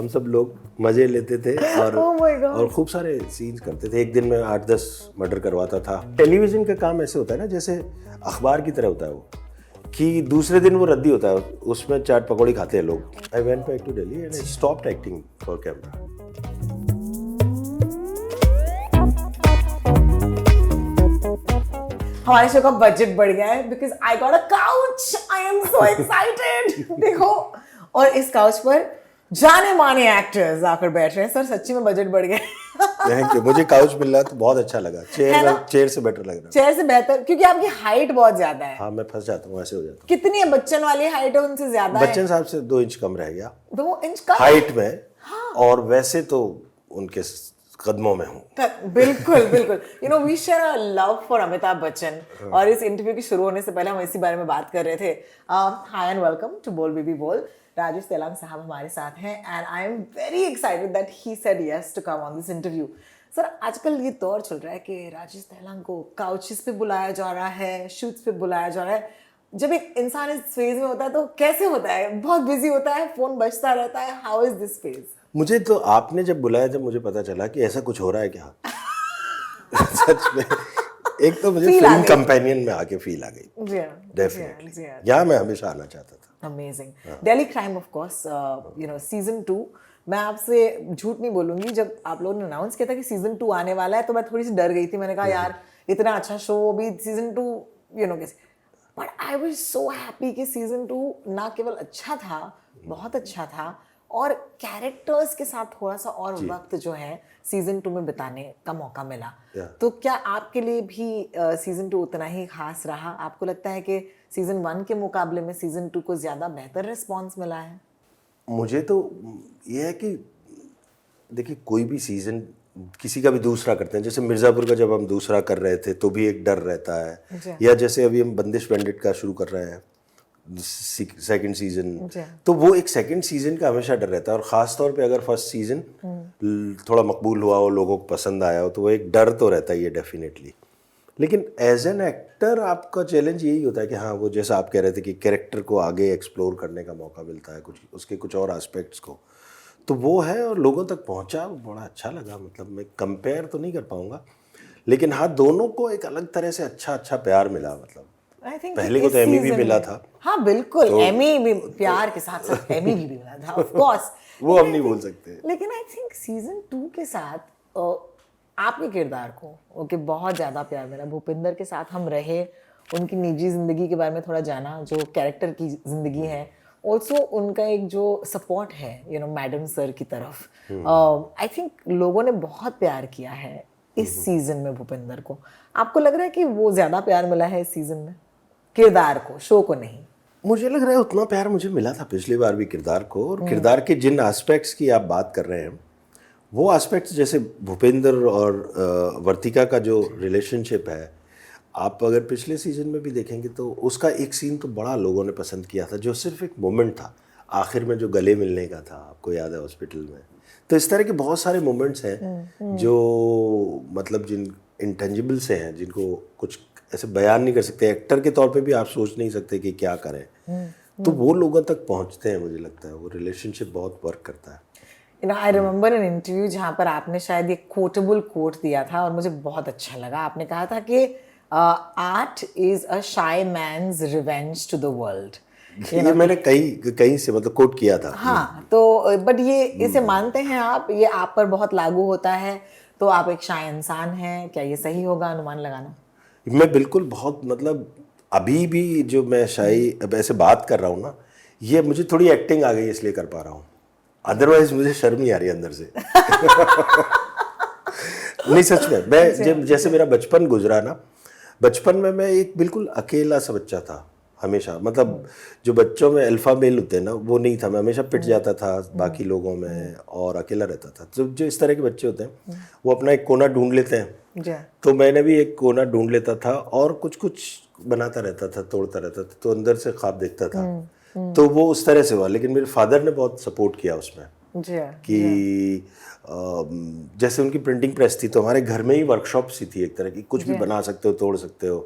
हम सब लोग मजे लेते थे और Oh my God. और खूब सारे सीन्स करते थे। एक दिन में 8-10 मर्डर करवाता था। टेलीविजन का काम ऐसे होता है ना, जैसे अखबार की तरह होता है वो, कि दूसरे दिन वो रद्दी होता है, उसमें चाट पकौड़ी खाते हैं लोग। I went back to Delhi and I stopped acting for camera. हमारे शो का बजट बढ़ गया है because I got a couch. I am so excited. देखो, और इस काउच पर जाने माने एक्टर्स आकर बैठ रहे हैं। सर सच्ची में बजट बढ़ गया है। Thank you. मुझे काउच मिल रहा तो बहुत अच्छा लगा। चेयर से बेटर लग रहा। चेयर से बेहतर, क्योंकि आपकी हाइट बहुत ज्यादा है। हाँ, मैं फंस जाता हूँ, ऐसे हो जाता हूँ। कितनी है? बच्चन वाली हाइट है, उनसे ज्यादा है। बच्चन साहब से 2 इंच कम रह गया 2 इंच कम हाइट में। और वैसे तो उनके कदमों में हूँ। बिल्कुल बिल्कुल। You know, we share a love for Amitabh Bachchan. और इस इंटरव्यू की शुरू होने से पहले हम इसी बारे में बात कर रहे थे। Hi and welcome to Bol Baby Bol. Rajesh Tailang साहब हमारे साथ हैं and I am very excited that he said yes to come on this interview. Sir, आजकल ये दौर चल रहा है कि राजेश तेलांग को काउचेस पे बुलाया जा रहा है, शूट्स पे बुलाया जा रहा है। जब एक इंसान इस फेज में होता है तो कैसे होता है? बहुत बिजी होता है, फोन बजता रहता है। How is this phase? मुझे तो आपने जब बुलाया, जब मुझे पता चला कि ऐसा कुछ हो रहा है क्या सच में, एक तो मुझे फिल्म कंपेनियन में आके फील आ गई। डेफिनेटली यहाँ मैं हमेशा आना चाहता था। Amazing. Delhi crime of course, you know, season 2। मैं आपसे झूठ नहीं बोलूंगी, जब आप लोगों ने अनाउंस किया था कि सीजन 2 आने वाला है तो मैं थोड़ी सी डर गई थी। मैंने कहा यार, इतना अच्छा शो भी सीजन 2, यू नो कैसे। But I was so happy कि सीजन 2 ना केवल अच्छा था, बहुत अच्छा था, और कैरेक्टर्स के साथ थोड़ा सा और वक्त जो है सीजन 2 में बिताने का मौका मिला। तो क्या आपके लिए भी सीजन 2 उतना ही खास रहा? आपको लगता है कि सीजन 1 के मुकाबले में सीजन 2 को ज्यादा बेहतर रिस्पॉन्स मिला है? मुझे तो ये है कि देखिए, कोई भी सीजन किसी का भी दूसरा करते हैं, जैसे मिर्ज़ापुर का जब हम दूसरा कर रहे थे तो भी एक डर रहता है, या जैसे अभी हम बंदिश बैंडिट का शुरू कर रहे हैं सेकंड सीजन, तो वो एक सेकंड सीजन का हमेशा डर रहता है। और ख़ास तौर पे अगर फर्स्ट सीजन थोड़ा मकबूल हुआ हो, लोगों को पसंद आया हो, तो वो एक डर तो रहता ही है डेफिनेटली। लेकिन एज एन एक्टर आपका चैलेंज यही होता है कि हाँ, वो जैसा आप कह रहे थे कि कैरेक्टर को आगे एक्सप्लोर करने का मौका मिलता है, कुछ उसके कुछ और एस्पेक्ट्स को, तो वो है। और लोगों तक पहुंचा, बड़ा अच्छा लगा। मतलब मैं कंपेयर तो नहीं कर पाऊंगा, लेकिन हाँ, दोनों को एक अलग तरह से अच्छा प्यार मिला। मतलब पहले को तो एमी भी मिला था। हाँ बिल्कुल, तो, एमी भी प्यार के साथ साथ एमी भी मिला था, ऑफ कोर्स। वो हम नहीं बोल सकते। लेकिन आई थिंक सीजन 2 के साथ आपके किरदार को ओके बहुत ज़्यादा प्यार मिला। भूपिंदर के साथ हम रहे, उनकी निजी ज़िंदगी के बारे में थोड़ा जाना, जो कैरेक्टर की ज़िंदगी है, ऑल्सो उनका एक जो सपोर्ट है, यू नो, मैडम सर की तरफ। आई थिंक लोगों ने बहुत प्यार किया है इस सीजन में भूपिंदर को। आपको लग रहा है कि वो ज़्यादा प्यार मिला है इस सीजन में किरदार को, शो को नहीं? मुझे लग रहा है उतना प्यार मुझे मिला था पिछली बार भी किरदार को। और किरदार के जिन एस्पेक्ट्स की आप बात कर रहे हैं, वो एस्पेक्ट्स, जैसे भूपेंद्र और वर्तिका का जो रिलेशनशिप है, आप अगर पिछले सीजन में भी देखेंगे तो उसका एक सीन तो बड़ा लोगों ने पसंद किया था, जो सिर्फ एक मोमेंट था आखिर में, जो गले मिलने का था, आपको याद है, हॉस्पिटल में। तो इस तरह के बहुत सारे मोमेंट्स हैं जो मतलब जिन इंटेंजिबल से हैं, जिनको कुछ ऐसे बयान नहीं कर सकते, एक्टर के तौर पे भी आप सोच नहीं सकते कि क्या करें, तो वो लोगों तक पहुंचते हैं। मुझे लगता है वो रिलेशनशिप बहुत वर्क करता है। You know, I remember an interview जहाँ पर आपने शायद ये quotable quote दिया था और मुझे बहुत अच्छा लगा। आपने कहा था कि art is a shy man's revenge to the world। ये मैंने कहीं से मतलब कोट किया था। हाँ, तो बट ये इसे मानते हैं आप? ये आप पर बहुत लागू होता है, तो आप एक शाय इंसान हैं, क्या ये सही होगा अनुमान लगाना? मैं बिल्कुल बहुत, मतलब अभी भी जो मैं शायरी अब ऐसे बात कर रहा हूँ ना, ये मुझे थोड़ी एक्टिंग आ गई इसलिए कर पा रहा हूँ, अदरवाइज मुझे शर्म नहीं आ रही अंदर से। नहीं, सच में। मैं जब जैसे मेरा बचपन गुजरा ना, बचपन में मैं एक बिल्कुल अकेला सा बच्चा था हमेशा। मतलब जो बच्चों में अल्फा मेल होते हैं ना, वो नहीं था। मैं हमेशा पिट जाता था बाकी लोगों में और अकेला रहता था। तो जो इस तरह के बच्चे होते हैं वो अपना एक कोना ढूंढ लेते हैं। तो मैंने भी एक कोना ढूंढ लेता था और कुछ कुछ बनाता रहता था, तोड़ता रहता था, तो अंदर से ख्वाब देखता था। तो वो उस तरह से हुआ। लेकिन मेरे फादर ने बहुत सपोर्ट किया उसमें कि जैसे उनकी प्रिंटिंग प्रेस थी, तो हमारे घर में ही वर्कशॉप सी थी एक तरह की, कुछ भी बना सकते हो, तोड़ सकते हो,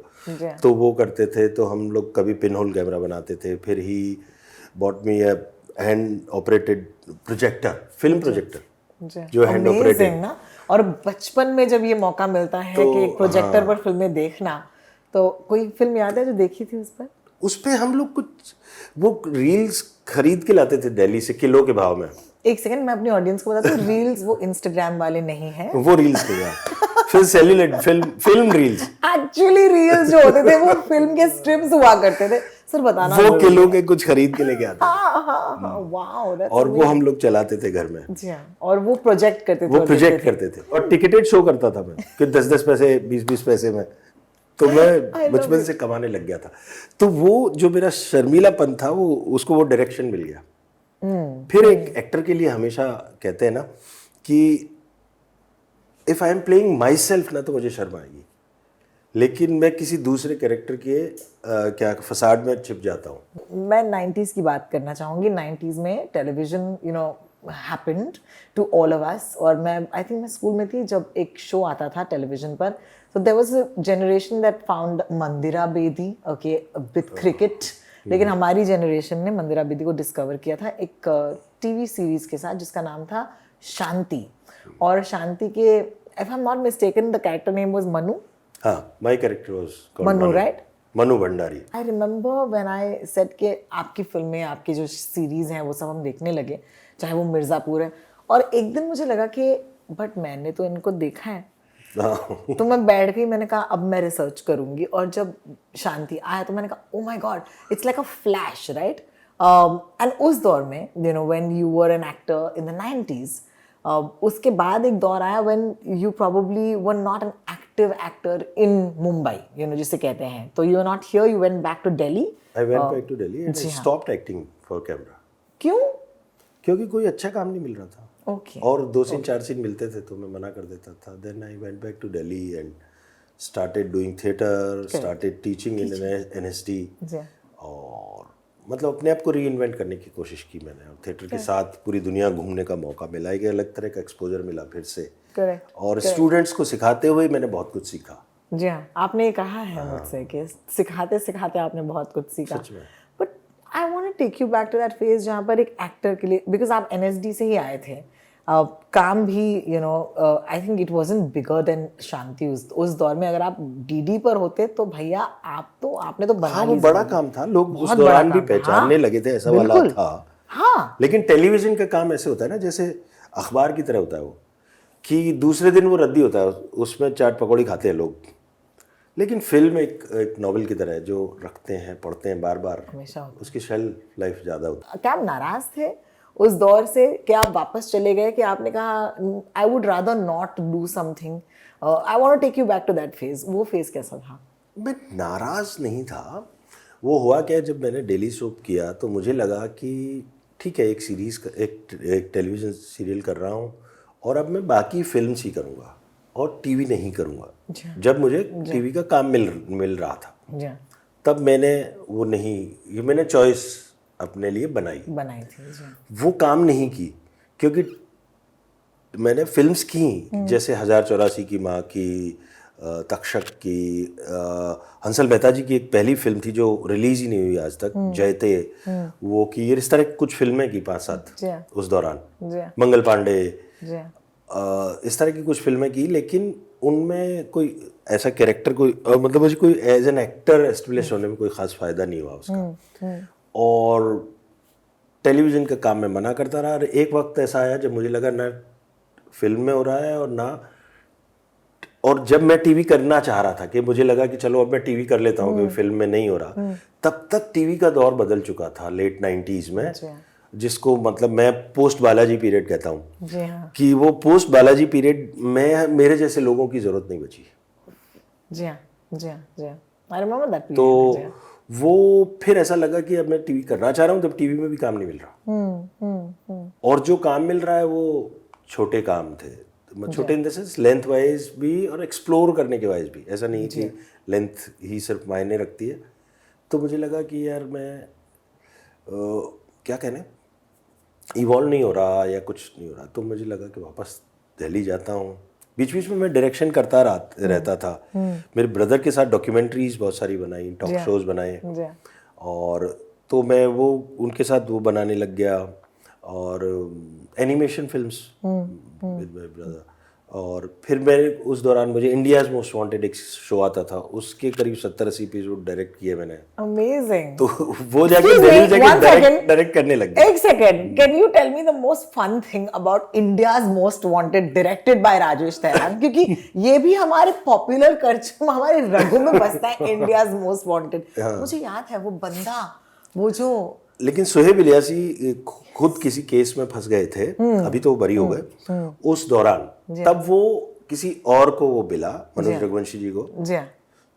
तो वो करते थे। तो हम लोग कभी पिन होल कैमरा बनाते थे, फिर he bought me hand operated projector, film projector, जी, जो हैंड ऑपरेटेड Amazing ना। और बचपन में जब ये मौका मिलता है कि एक प्रोजेक्टर पर फिल्में देखना, तो कोई फिल्म याद है जो देखी थी उस पर? उस पे हम लोग कुछ वो रील्स खरीद के लाते थे दिल्ली से किलो के भाव में। एक सेकंड, मैं अपनी ऑडियंस को बताती हूँ, रील्स वो इंस्टाग्राम वाले नहीं हैं, वो रील्स नहीं यार, फिर celluloid film reels, actually reels जो होते थे वो फिल्म के स्ट्रिप्स हुआ करते थे। सर बताना वो किलो के कुछ खरीद के लेके आते थे। वाओ, दैट्स और वो हम लोग चलाते थे घर में, जी हाँ, और वो प्रोजेक्ट करते थे, वो प्रोजेक्ट करते थे। और टिकटेड शो करता था मैं कि 10-10 पैसे 20-20 पैसे में, तो मैं बचपन से कमाने लग गया था। तो वो जो मेरा शर्मीलापन था वो उसको वो डायरेक्शन मिल गया। फिर एक एक्टर के लिए हमेशा कहते हैं ना कि if I am playing my self ना, तो मुझे शर्म आएगी, लेकिन मैं किसी दूसरे कैरेक्टर के क्या फसाड में छिप जाता हूँ। मैं 90s की बात करना चाहूँगी। 90s में television happened to all of us, और मैं आई थिंक मैं स्कूल में थी जब एक शो आता था टेलीविजन पर। So there was a generation that found Mandira Bedi, okay, with cricket, लेकिन हमारी जनरेशन ने मंदिरा बेदी को डिस्कवर किया था एक टीवी सीरीज के साथ जिसका नाम था शांति। और शांति के, if I'm not mistaken, the character name was Manu. हाँ, my character was called Manu, right? Manu Bhandari. I remember when I said कि आपकी फिल्में, आपकी जो सीरीज हैं वो सब हम देखने लगे, चाहे वो मिर्ज़ापुर है, और एक दिन मुझे लगा कि बट मैंने तो इनको देखा है। तो मैं बैठ गई, मैंने कहा अब मैं रिसर्च करूंगी, और जब शांति आया तो मैंने कहा oh my god, it's like a flash, right. And उस दौर में when you were an actor in the 90s, उसके बाद एक दौर आया when you probably were not an active actor in Mumbai, जिसे कहते हैं, तो you are not here, you went back to Delhi. I went back to Delhi and I stopped acting for camera. क्यों? क्योंकि कोई अच्छा काम नहीं मिल रहा था। Okay. और 2 सीन 4 सीन मिलते थे तो मैं मना कर देता था। Then I went back to Delhi and started doing theatre, started teaching in NSD, और मतलब अपने आप को रीइन्वेंट करने की कोशिश की मैंने। और थिएटर के साथ पूरी दुनिया घूमने का मौका मिला, एक अलग तरह का एक्सपोजर मिला फिर से। Correct. और स्टूडेंट्स को सिखाते हुए मैंने बहुत कुछ सीखा। जी हाँ, आपने कहा है मुझसे कि सिखाते सिखाते आपने बहुत कुछ सीखा। सच में। But I want to take you back to that phase जहाँ पर एक एक्टर के लिए, बिकॉज आप एनएसडी से ही आए थे, काम भी I think it wasn't bigger than Shanti उस दौर में। अगर आप डीडी पर होते तो भैया आपने तो बना हाँ, वो बड़ा काम था, लोग उस दौरान भी पहचानने लगे थे, ऐसा वाला था। हाँ, लेकिन टेलीविजन का काम ऐसे होता है ना, जैसे अखबार की तरह होता है वो, कि दूसरे दिन वो रद्दी होता है, उसमें चाट पकौड़ी खाते हैं लोग। लेकिन फिल्म एक नॉवेल की तरह है जो रखते हैं, पढ़ते हैं बार बार, हमेशा उसकी शेल्फ लाइफ ज़्यादा होती है। क्या आप नाराज थे उस दौर से? क्या आप वापस चले गए कि आपने कहा I would rather not do something? I want to take you back to that phase. वो फेज कैसा था? मैं नाराज नहीं था। वो हुआ क्या, जब मैंने डेली सोप किया तो मुझे लगा कि ठीक है, एक सीरीज एक टेलीविज़न सीरियल कर रहा हूँ और अब मैं बाकी फिल्म्स ही करूँगा और टीवी नहीं करूँगा। जब मुझे टीवी का काम मिल रहा था, तब मैंने वो नहीं, ये मैंने चॉइस अपने लिए बनाई थी। वो काम नहीं की, क्योंकि मैंने फिल्म्स की, जैसे 1084 की माँ की, तक्षक की, हंसल मेहता जी की एक पहली फिल्म थी जो रिलीज ही नहीं हुई आज तक, जयते, वो की, ये इस तरह की कुछ फिल्में की 5-7 उस दौरान, मंगल पांडे, इस तरह की कुछ फिल्में की। लेकिन उनमें कोई ऐसा कैरेक्टर मतलब मुझे कोई एज एन एक्टर एस्टेब्लिश होने में कोई खास फायदा नहीं हुआ उसका। और टेलीविज़न का काम मैं मना करता रहा। एक वक्त ऐसा आया जब मुझे लगा ना फिल्म में हो रहा है और जब मैं टीवी करना चाह रहा था, कि मुझे लगा कि चलो अब मैं टीवी कर लेता हूँ, क्योंकि फिल्म में नहीं हो रहा, तब तक टीवी का दौर बदल चुका था लेट 90s में, जिसको मतलब मैं पोस्ट बालाजी पीरियड कहता हूँ, कि वो पोस्ट बालाजी पीरियड में मेरे जैसे लोगों की जरूरत नहीं बची। I remember that period. तो वो फिर ऐसा लगा कि अब मैं टीवी करना चाह रहा हूँ, तब टीवी में भी काम नहीं मिल रहा। और जो काम मिल रहा है वो छोटे काम थे, छोटे in the sense length wise भी और एक्सप्लोर करने के वाइज भी। ऐसा नहीं कि लेंथ ही सिर्फ मायने रखती है। तो मुझे लगा कि यार मैं क्या कहने, इवॉल्व नहीं हो रहा या कुछ नहीं हो रहा, तो मुझे लगा कि वापस दिल्ली जाता हूँ। बीच बीच में मैं डायरेक्शन करता रहता था। मेरे ब्रदर के साथ डॉक्यूमेंट्रीज बहुत सारी बनाई, टॉक शोज बनाए, और तो मैं वो उनके साथ वो बनाने लग गया, और animation films with my brother. और फिर मैं उस दौरान मुझे इंडियाज मोस्ट वांटेड एक शो आता था, उसके करीब 70-80 एपिसोड डायरेक्ट किए मैंने। अमेजिंग। तो वो जाके दिल्ली जाके डायरेक्ट करने लग गया। एक second, can you tell me the most fun thing about India's most wanted directed by Rajesh Tailang, क्योंकि ये भी हमारे पॉपुलर कल्चर, हमारे रगों में बसता है इंडियाज मोस्ट वांटेड। मुझे याद है वो बंदा, वो जो, लेकिन सोहेब इलियासी खुद किसी केस में फंस गए थे, अभी तो वो बरी हो गए। उस दौरान तब वो किसी और को वो मिला, मनोज रघुवंशी जी को, जी हाँ,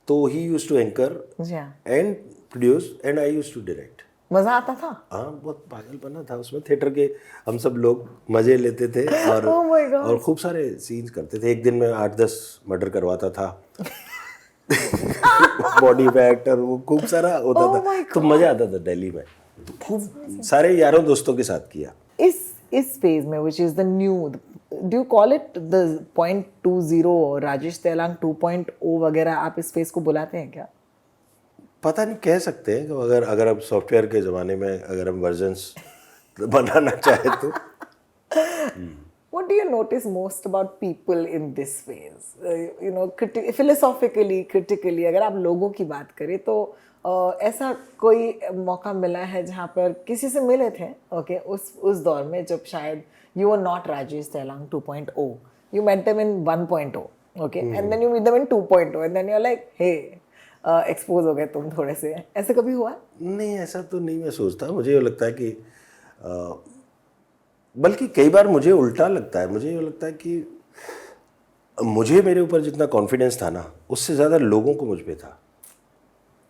तो ही यूज्ड टू एंकर जी हाँ, and produce and I used to direct. मजा आता था। हाँ, बहुत पागलपना था उसमें। थिएटर के हम सब लोग मजे लेते थे और Oh my God. और खूब सारे सीन्स करते थे। एक दिन में 8-10 मर्डर करवाता था बॉडी पे एक्टर, वो खूब सारा होता Oh था। my तो मजा आता था दिल्ली में, खूब सारे यारों दोस्तों के साथ किया। इस फेज में which is the new, do you call it the 0.20 Rajesh Tailang 2.0 वगैरह, आप इस फेज को बुलाते हैं क्या? पता नहीं, कह सकते हैं कि अगर अब सॉफ्टवेयर के ज़माने में अगर हम वर्जन्स बनाना चाहे तो। What do you notice most about people in this phase? You know, philosophically, critically, अगर आप लोगों की बात करें तो ऐसा कोई मौका मिला है जहाँ पर किसी से मिले थे, okay, उस दौर में जब शायद you were not Rajesh Tailang 2.0, you met them in 1.0, okay, and then you meet them in 2.0, and then you're like, hey, expose हो गए तुम थोड़े से, ऐसा कभी हुआ? नहीं, ऐसा तो नहीं मैं सोचता। मुझे ये लगता है कि बल्कि कई बार मुझे उल्टा लगता है। मुझे ये लगता है कि मुझे मेरे ऊपर जितना कॉन्फिडेंस था ना, उससे ज़्यादा लोगों को मुझ पे था।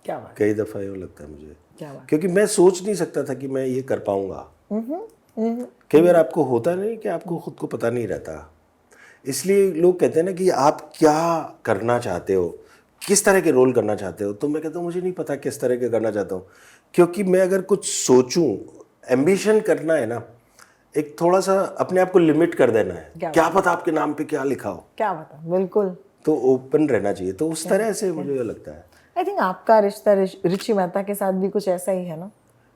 क्या बात, कई दफ़ा ये लगता है मुझे, क्या बात, क्योंकि मैं सोच नहीं सकता था कि मैं ये कर पाऊंगा। कई बार आपको होता नहीं कि आपको खुद को पता नहीं रहता, इसलिए लोग कहते हैं ना कि आप क्या करना चाहते हो, किस तरह के रोल करना चाहते हो। तो मैं कहता हूँ मुझे नहीं पता किस तरह के करना चाहता हूँ, क्योंकि मैं अगर कुछ सोचूं, एम्बिशन करना है ना, एक थोड़ा सा अपने आप को लिमिट कर देना है। क्या पता आपके नाम पे क्या लिखा हो, क्या पता, बिल्कुल। तो ओपन रहना चाहिए। तो उस तरह से मुझे ये लगता है। आई थिंक आपका रिश्ता रिची मेहता के साथ भी कुछ ऐसा ही है ना?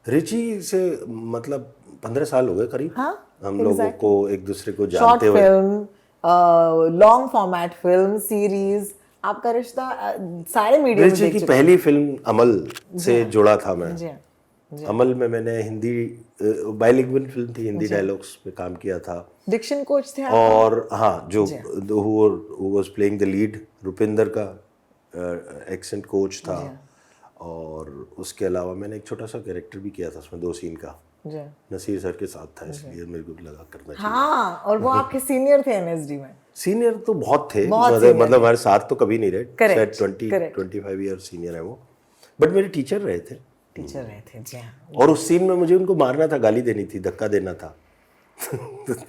रिची से मतलब 15 साल हो गए करीब। हाँ, हम लोगों को एक दूसरे को जानते हुए। Short film, long format film, series, आपका रिश्ता सारे मीडिया में रिची देख की चुके पहली फिल्म अमल से जुड़ा था मैं। जी हाँ, जी। अमल में मैंने हिंदी बाइलिंगुअल फिल्म थी, हिंदी डायलॉग्स पे काम किया था। डिक्शन कोच थे आप? और हाँ, जो who was playing the lead, Rupinder का एक्सेंट कोच था। और उसके अलावा मैंने एक छोटा सा कैरेक्टर भी किया था उसमें, 2 सीन का। जी। नसीर सर के साथ था, इसलिए मेरे को लगा करना चाहिए। हाँ, और वो आपके सीनियर थे एनएसडी में? सीनियर तो बहुत थे, बहुत मतलब हमारे साथ तो कभी नहीं रहे। Correct, शायद 25 ईयर सीनियर है वो, बट मेरे टीचर रहे थे। टीचर रहे थे, जी हाँ। और उस सीन में मुझे उनको मारना था, गाली देनी थी, धक्का देना था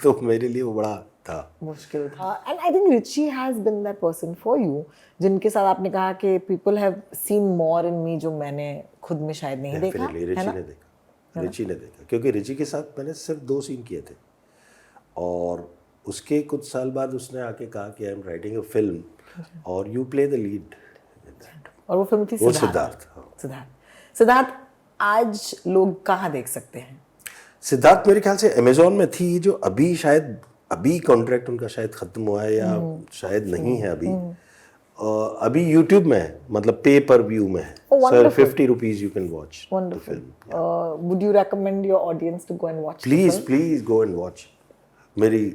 तो मेरे लिए वो बड़ा था, मुश्किल था। And I think Richie has been that person for you, जिनके साथ आपने कहा कि people have seen more in me, जो मैंने खुद में शायद नहीं देखा, रिची ने देखा, क्योंकि रिची के साथ मैंने सिर्फ 2 सीन किए थे। और उसके कुछ साल बाद उसने आके कहा कि I am writing a film और यू प्ले द लीड। और वो फिल्म थी सिद्धार्थ। सिद्धार्थ आज लोग कहाँ देख सकते हैं? सिद्धार्थ मेरे ख्याल से अमेज़ॉन में थी, जो अभी शायद कॉन्ट्रैक्ट उनका शायद खत्म हुआ है, या शायद नहीं है अभी। अभी यूट्यूब में है, मतलब पे पर व्यू में है। Sir 50 rupees you can watch the film. Would you recommend your audience to go and watch? Please go and watch. मेरी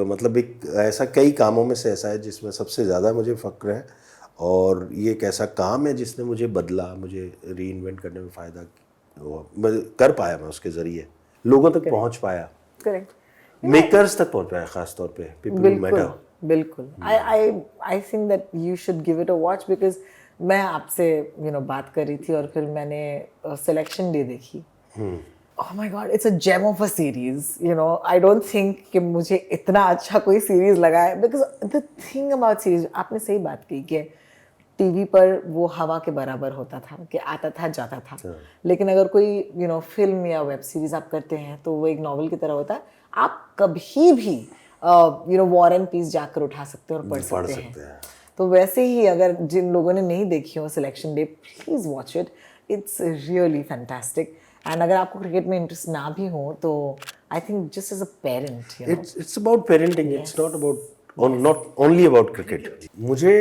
मतलब एक ऐसा कई कामों में से ऐसा है जिसमें सबसे ज़्यादा मुझे फक्र है, और ये एक ऐसा काम है जिसने मुझे बदला, मुझे रीइन्वेंट करने में फ़ायदा कर पाया, मैं उसके ज़रिए लोगों तक पहुंच पाया, करेक्ट, मेकर्स तक पहुंच पाया, खास तौर पे पीपल हु मैटर। बिल्कुल। I think that you should give it a watch, because मैं आपसे बात कर रही थी और फिर मैंने सिलेक्शन डे देखी। Oh my God, it's a gem of a series. I don't think कि मुझे इतना अच्छा कोई सीरीज लगा है, because the thing about series, आपने सही बात की कि टीवी पर वो हवा के बराबर होता था कि आता था जाता था, लेकिन अगर कोई फिल्म या वेब सीरीज आप करते हैं तो वो एक नॉवल की तरह होता है। आप कभी भी वॉर एंड पीस जाकर उठा सकते हैं और पढ़ सकते हैं। तो वैसे ही अगर जिन लोगों ने नहीं देखी हो selection day, please watch it, it's really fantastic. And अगर आपको क्रिकेट में इंटरेस्ट ना भी हो तो I think just as a parent you know It's about parenting. It's not about not only about cricket. मुझे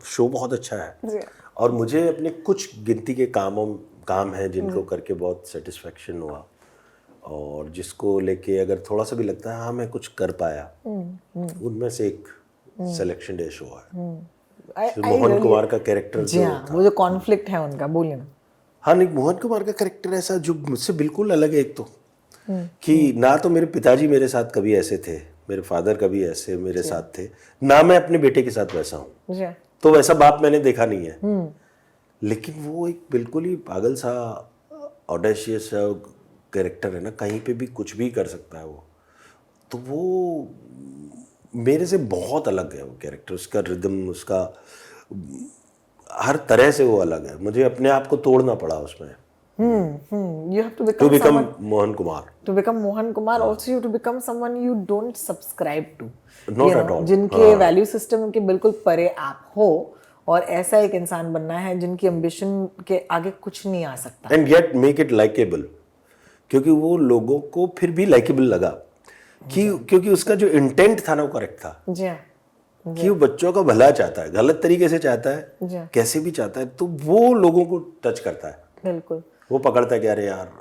शो बहुत अच्छा है और मुझे अपने कुछ गिनती के काम हैं जिनको करके बहुत सेटिस्फेक्शन हुआ और जिसको लेके अगर थोड़ा सा भी लगता है हाँ मैं कुछ कर पाया उनमें से एक सिलेक्शन डे शो है जो मोहन कुमार का कैरेक्टर जी हाँ वो जो कॉन्फ्लिक्ट है उनका बोलिए ना हाँ नहीं मोहन कुमार का कैरेक्टर ऐसा जो मुझसे बिल्कुल अलग है एक तो कि ना तो मेरे पिताजी मेरे साथ कभी ऐसे थे मेरे फादर कभी ऐसे मेरे साथ थे ना मैं अपने बेटे के साथ वैसा हूँ जी तो वैसा बाप मैंने देखा नहीं है लेकिन वो एक बिल्कुल ही पागल सा ऑडेशियस कैरेक्टर है ना कहीं पे भी कुछ भी कर सकता है वो तो वो मेरे से बहुत अलग है वो कैरेक्टर उसका रिदम उसका हर तरह से वो अलग है मुझे अपने आप को तोड़ना पड़ा उसमें you have to to become become someone Mohan Kumar to become Mohan Kumar also you have to become someone you don't subscribe to Not you at all. जिनके वैल्यू सिस्टम के बिल्कुल परे आप हो और ऐसा एक इंसान बनना है जिनकी एम्बिशन के आगे कुछ नहीं आ सकता and gate make it likeable क्योंकि वो लोगों को फिर भी लाइकेबल लगा कि क्योंकि उसका जो इंटेंट था ना वो करेक्ट था जी हाँ कि वो बच्चों का भला चाहता है गलत तरीके से चाहता है जी हाँ, कैसे भी चाहता है तो वो लोगों को टच करता है बिल्कुल वो पकड़ता है कि अरे यार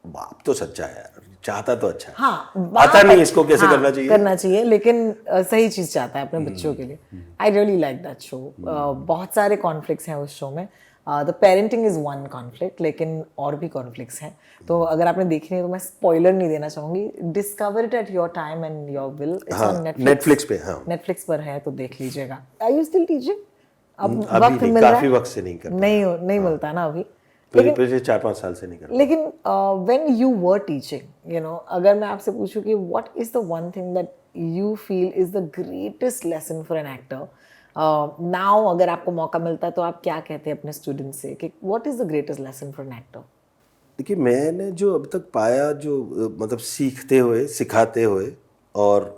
बाप तो सच्चा है यार चाहता तो अच्छा है हाँ आता नहीं इसको कैसे करना चाहिए लेकिन सही चीज चाहता है अपने बच्चों के लिए I really like that show बहुत सारे कॉन्फ्लिक्ट्स हैं उस शो में the parenting is one conflict लेकिन और भी कॉन्फ्लिक्ट्स हैं तो अगर आपने देखी नहीं तो मैं स्पॉइलर नहीं देना चाहूंगी discover it at your time and your will it's on Netflix पे हाँ नेटफ्लिक्स पर है तो देख लीजिएगा आर यू स्टिल टीचिंग अब अभी वक्त नहीं मिल रहा काफी है वक्त से नहीं कर नहीं मिलता ना अभी पिछले 4-5 साल से नहीं कर लेकिन when you were teaching you know अगर मैं आपसे पूछूं कि what is the one thing that you feel is the greatest lesson for an actor now अगर आपको मौका मिलता है तो आप क्या कहते हैं अपने स्टूडेंट से कि what is the greatest lesson for an actor देखिए मैंने जो अब तक पाया जो मतलब सीखते हुए सिखाते हुए और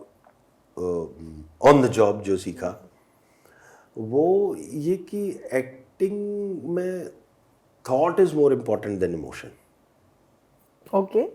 ऑन द जॉब जो सीखा वो ये कि एक्टिंग में thought is more important then emotion okay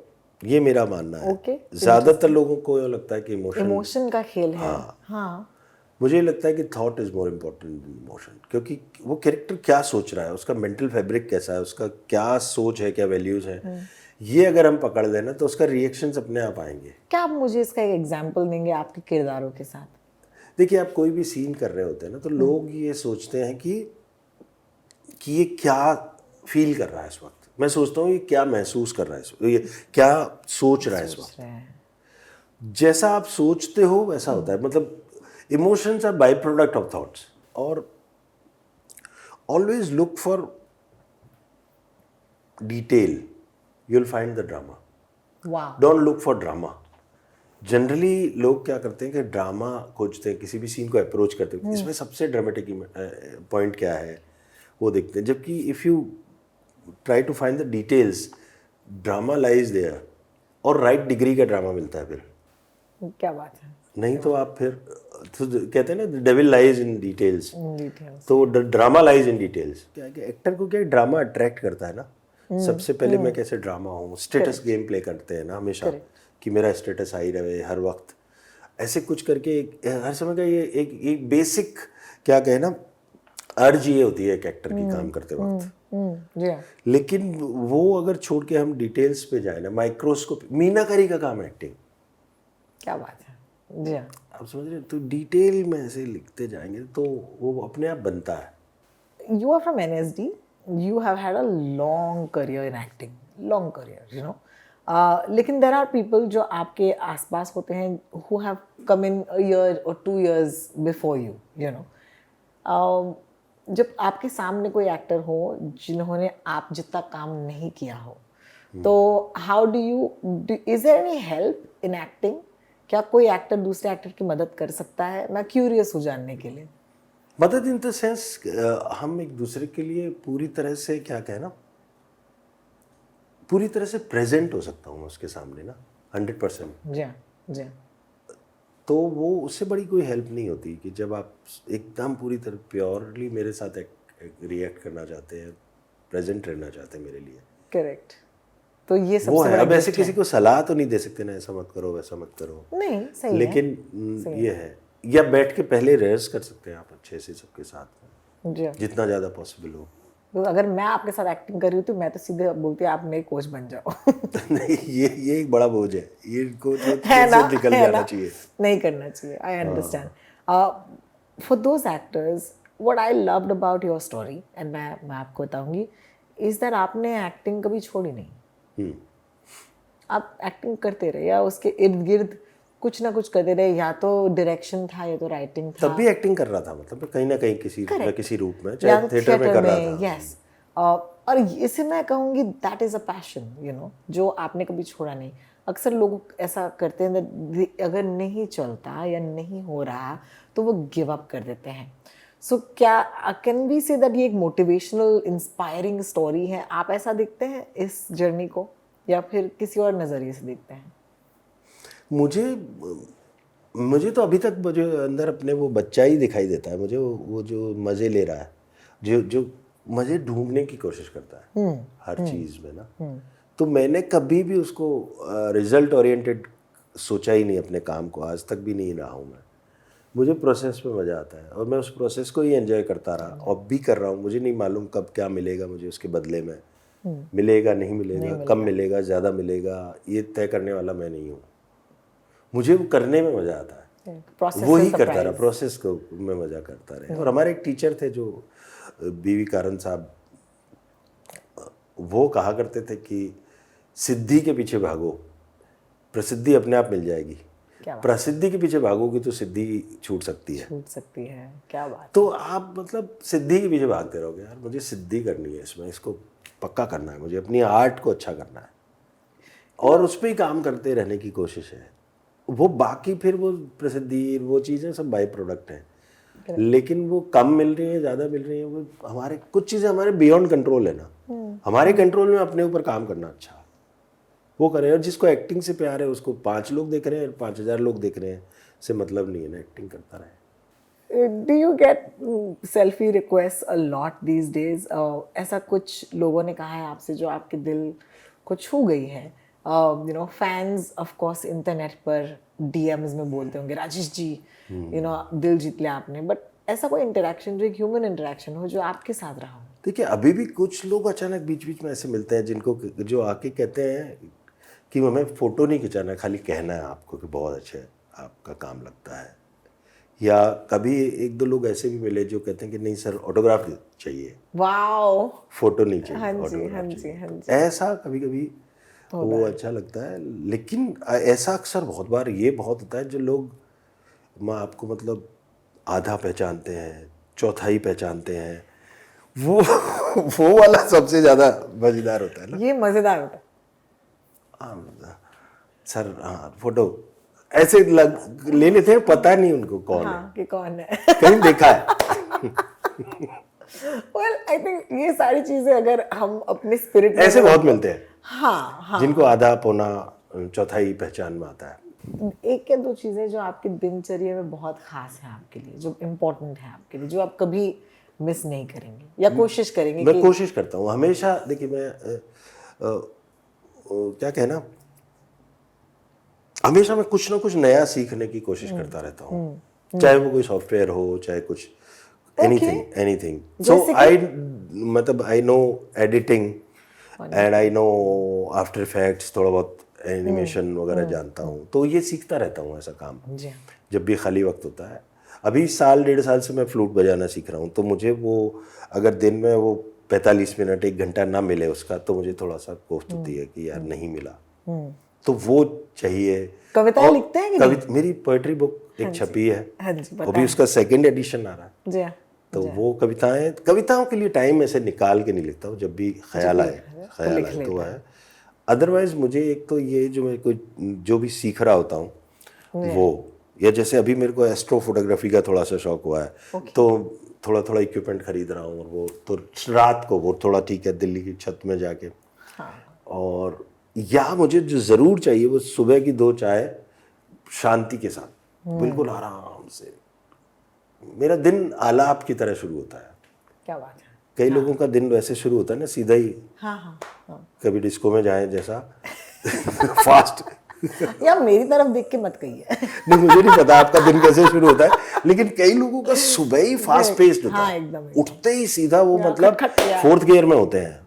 ये मेरा मानना है Okay, ज्यादातर लोगों को ये लगता है कि इमोशन का खेल है हाँ मुझे लगता है कि thought is more important then emotion क्योंकि वो कैरेक्टर क्या सोच रहा है उसका मेंटल फैब्रिक कैसा है उसका क्या सोच है क्या वैल्यूज है ये अगर हम पकड़ लेना तो उसका रिएक्शंस अपने आप आएंगे क्या आप मुझे इसका एक एग्जांपल देंगे आपके किरदारों के साथ देखिए आप कोई भी सीन कर रहे होते हैं ना तो लोग ये सोचते हैं कि ये क्या फील कर रहा है इस वक्त मैं सोचता हूँ ये क्या महसूस कर रहा है इस वक्त ये क्या सोच रहा है इस वक्त जैसा आप सोचते हो वैसा होता है मतलब emotions are by product of thoughts और always look for detail you will find the drama वाह don't look for drama generally लोग क्या करते हैं कि ड्रामा खोजते हैं किसी भी सीन को अप्रोच करते हैं इसमें सबसे ड्रामेटिक पॉइंट क्या है वो देखते हैं जबकि if you try to find the details drama lies there और राइट डिग्री का ड्रामा मिलता है फिर क्या बात है नहीं तो आप फिर तो कहते हैं ना devil lies in details details तो ड्रामा लाइज इन डिटेल्स क्या है कि एक्टर को क्या ड्रामा अट्रैक्ट करता है ना सबसे पहले मैं कैसे ड्रामा हूँ स्टेटस गेम प्ले करते हैं ना हमेशा कि मेरा स्टेटस हाई रहे हर वक्त ऐसे कुछ करके हर समय का ये एक बेसिक क्या कहे ना अर्ज ये होती है एक एक्टर की काम करते वक्त जी हाँ लेकिन वो अगर छोड़ के हम डिटेल्स पे जाए ना माइक्रोस्कोप मीनाकारी का काम है एक्टिंग क्या बात है जी हाँ आप समझ रहे हैं? तो डिटेल में ऐसे लिखते जाएंगे तो वो अपने आप बनता है you are from NSD. You have had a long career in acting, long career, you know. लेकिन there are people जो आपके आसपास होते हैं who have come in a year or 2 years before you, you know. जब आपके सामने कोई एक्टर हो जिन्होंने आप जितना काम नहीं किया हो तो how do you is there any help in acting? क्या कोई एक्टर दूसरे एक्टर की मदद कर सकता है मैं क्यूरियस हूँ जानने के लिए मदद इन द सेंस हम एक दूसरे के लिए पूरी तरह से क्या कहें ना पूरी तरह से प्रेजेंट हो सकता हूँ उसके सामने ना 100%। जी हाँ जी हाँ तो वो उससे बड़ी कोई हेल्प नहीं होती कि जब आप एकदम पूरी तरह प्योरली मेरे साथ रिएक्ट करना चाहते हैं प्रेजेंट रहना चाहते हैं मेरे लिए करेक्ट तो ये सबसे वो है। बड़ा अब ऐसे gift किसी को सलाह तो नहीं दे सकते ना, ऐसा मत करो वैसा मत करो, नहीं सही है। लेकिन ये है, या बैठ के पहले रिहर्स कर सकते हैं आप अच्छे से सबके साथ में, जी हाँ। जितना ज़्यादा पॉसिबल हो। तो अगर मैं आपके साथ एक्टिंग कर रही हूँ तो मैं तो सीधे बोलती हूँ आप मेरे कोच बन जाओ। नहीं, ये एक बड़ा बोझ है, ये कोच है ना, से निकल है जाना ना, चाहिए। नहीं करना चाहिए। I understand. For those actors what I loved about your story, and मैं आपको बताऊंगी, इज दैट आपने एक्टिंग कभी छोड़ी नहीं। आप एक्टिंग करते रहे, या उसके इर्द गिर्द कुछ ना कुछ करते रहे, या तो डायरेक्शन था या तो राइटिंग था, तब भी एक्टिंग कर रहा था, मतलब कहीं ना कहीं किसी न किसी रूप में, या चाहे तो थिएटर में कर रहा था। यस। और इसे मैं कहूँगी that is a passion, you know, जो आपने कभी छोड़ा नहीं। अक्सर लोग ऐसा करते हैं that अगर नहीं चलता या नहीं हो रहा तो वो गिव अप कर देते हैं। सो क्या कैन वी से दैट ये एक मोटिवेशनल इंस्पायरिंग स्टोरी है? आप ऐसा देखते हैं इस जर्नी को, या फिर किसी और नज़रिए से देखते हैं? मुझे मुझे तो अभी तक मुझे अंदर अपने वो बच्चा ही दिखाई देता है मुझे, वो जो मज़े ले रहा है, जो जो मज़े ढूंढने की कोशिश करता है हर चीज़ में ना। तो मैंने कभी भी उसको रिजल्ट ओरिएंटेड सोचा ही नहीं अपने काम को, आज तक भी नहीं रहा हूँ मैं। मुझे प्रोसेस में मज़ा आता है और मैं उस प्रोसेस को ही एंजॉय करता रहा और भी कर रहा हूँ। मुझे नहीं मालूम कब क्या मिलेगा मुझे उसके बदले में, मिलेगा नहीं मिलेगा, कब मिलेगा, ज़्यादा मिलेगा, ये तय करने वाला मैं नहीं हूँ। मुझे वो करने में मज़ा आता है, वो ही करता रहा, प्रोसेस को मैं मज़ा करता रहा। और हमारे एक टीचर थे जो बीवी कारण साहब, वो कहा करते थे कि सिद्धि के पीछे भागो, प्रसिद्धि अपने आप मिल जाएगी, प्रसिद्धि के पीछे भागोगी तो सिद्धि छूट सकती है। क्या बात। तो आप मतलब सिद्धि के पीछे भागते रहोगे, यार मुझे सिद्धि करनी है, इसमें इसको पक्का करना है, मुझे अपनी आर्ट को अच्छा करना है, और उस पर ही काम करते रहने की कोशिश है। वो बाकी फिर वो प्रसिद्धि वो चीज़ें सब बाई प्रोडक्ट हैं, लेकिन वो कम मिल रही है ज़्यादा मिल रही है, वो हमारे कुछ चीज़ें हमारे बियॉन्ड कंट्रोल है ना। हमारे कंट्रोल में अपने ऊपर काम करना अच्छा वो करें। और जिसको एक्टिंग से प्यार है उसको 5 लोग देख रहे हैं 5000 लोग देख रहे हैं, से मतलब नहीं है ना, एक्टिंग करता रहे। Do you get selfie request a lot these days? ऐसा कुछ लोगों ने कहा है आपसे जो आपके दिल को छू गई है? You know, fans of course internet पर डीएम्स में बोलते होंगे राजेश जी, यू नो, दिल जीत लिया आपने, बट ऐसा कोई इंटरेक्शन जो एक ह्यूमन इंटरेक्शन हो जो आपके साथ रहा हो? देखिए, अभी भी कुछ लोग अचानक बीच बीच में ऐसे मिलते हैं जिनको, जो आके कहते हैं कि हमें फ़ोटो नहीं खिंचाना, खाली कहना है आपको कि बहुत अच्छा है, आपका काम लगता है। या कभी 1-2 लोग ऐसे भी मिले जो कहते हैं कि नहीं सर ऑटोग्राफ चाहिए, वाओ, फ़ोटो नहीं चाहिए, हाँ जी, ऑटोग्राफ हाँ जी, चाहिए। हाँ तो जी, ऐसा कभी कभी वो अच्छा लगता है। लेकिन ऐसा अक्सर बहुत बार ये बहुत होता है जो लोग मैं आपको मतलब आधा पहचानते हैं, चौथाई पहचानते हैं, वो वाला सबसे ज़्यादा मज़ेदार होता है ना। ये मज़ेदार होता है। सर हाँ फोटो ऐसे ले लेते हैं, पता नहीं उनको कौन है, कि कौन है। कहीं देखा है। Well, I think ये सारी चीजें अगर हम अपने स्पिरिट में ऐसे बहुत मिलते हैं, हाँ हाँ, जिनको आधा पौना चौथाई पहचान में आता है। एक या दो चीजें जो आपकी दिनचर्या में बहुत खास है आपके लिए, जो इम्पोर्टेंट है आपके लिए, जो आप कभी मिस नहीं करेंगे या कोशिश करेंगे? मैं कोशिश करता हूँ हमेशा। देखिए मैं क्या कहना, हमेशा मैं कुछ ना कुछ नया सीखने की कोशिश करता रहता हूँ, चाहे वो कोई सॉफ्टवेयर हो, चाहे कुछ एनीथिंग। सो आई मतलब I know editing and I know after effects, थोड़ा बहुत एनिमेशन वगैरह जानता हूँ, तो ये सीखता रहता हूँ ऐसा काम जब भी खाली वक्त होता है। अभी 1.5 साल से मैं फ्लूट बजाना सीख रहा हूँ, तो मुझे वो अगर दिन में वो 45 मिनट 1 घंटा ना मिले उसका, तो मुझे थोड़ा सा कोफ्त होती है कि यार नहीं मिला, तो वो चाहिए। कविताएं लिखते हैं कि नहीं? मेरी पोएट्री बुक एक छपी है, हाँ जी, अभी उसका 2nd एडिशन आ रहा है। जी हाँ, तो वो कविताओं के लिए टाइम ऐसे निकाल के नहीं लिखता हूँ, जब भी ख्याल आए तो है। अदरवाइज मुझे एक तो ये जो मैं कोई जो भी सीख रहा होता हूँ वो, या जैसे अभी मेरे को एस्ट्रो फोटोग्राफी का थोड़ा सा शौक हुआ है, तो थोड़ा थोड़ा इक्विपमेंट खरीद रहा हूँ, और वो तो रात को वो थोड़ा ठीक है दिल्ली की छत में जाके, और या मुझे जो ज़रूर चाहिए वो सुबह की 2 चाय शांति के साथ, बिल्कुल आराम से, मेरा दिन आलाप की तरह शुरू होता है। क्या बात है। कई लोगों का दिन वैसे शुरू होता है ना सीधा ही, हाँ कभी डिस्को में जाए जैसा फास्ट। यार मेरी तरफ देख के मत कहिए। नहीं मुझे नहीं पता आपका दिन कैसे शुरू होता है, लेकिन कई लोगों का सुबह ही फास्ट पेस्ड होता हाँ, है, एकदम। उठते ही सीधा वो मतलब खट यार। 4th गियर में होते हैं।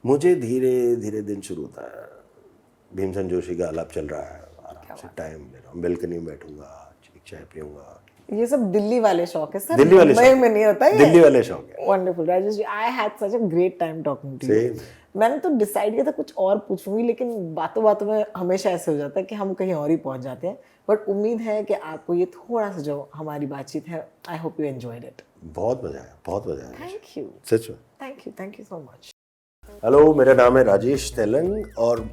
मुझे धीरे धीरे दिन शुरू होता है, भीमसेन जोशी का आलाप चल रहा है, आराम से टाइम ले रहा हूँ, बेल्कनी में बैठूंगा, एक चाय पीऊंगा। ये सब दिल्ली वाले शौक है सर, दिल्ली वाले मुंबई शौक। में नहीं होता ये। दिल्ली वाले शौक है। Wonderful Rajesh ji, I had such a great time talking to you. Same. मैंने तो डिसाइड किया था कुछ और पूछूंगी, लेकिन बातों बातों में हमेशा ऐसे हो जाता है कि हम कहीं और ही पहुंच जाते हैं। बट उम्मीद है कि आपको ये थोड़ा सा जो हमारी बातचीत है, I hope you enjoyed it. बहुत मजा आया, बहुत मजा आया, थैंक यू, सच में। Thank you so much. Hello, मेरा नाम है राजेश तेलंग, और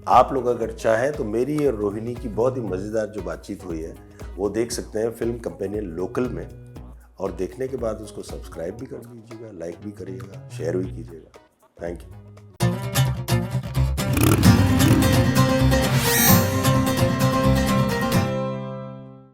आप लोग अगर चाहें तो मेरी और रोहिणी की बहुत ही मज़ेदार जो बातचीत हुई है वो देख सकते हैं फिल्म कंपेनियन लोकल में, और देखने के बाद उसको सब्सक्राइब भी कर दीजिएगा, लाइक भी करिएगा, शेयर भी कीजिएगा। Thank you.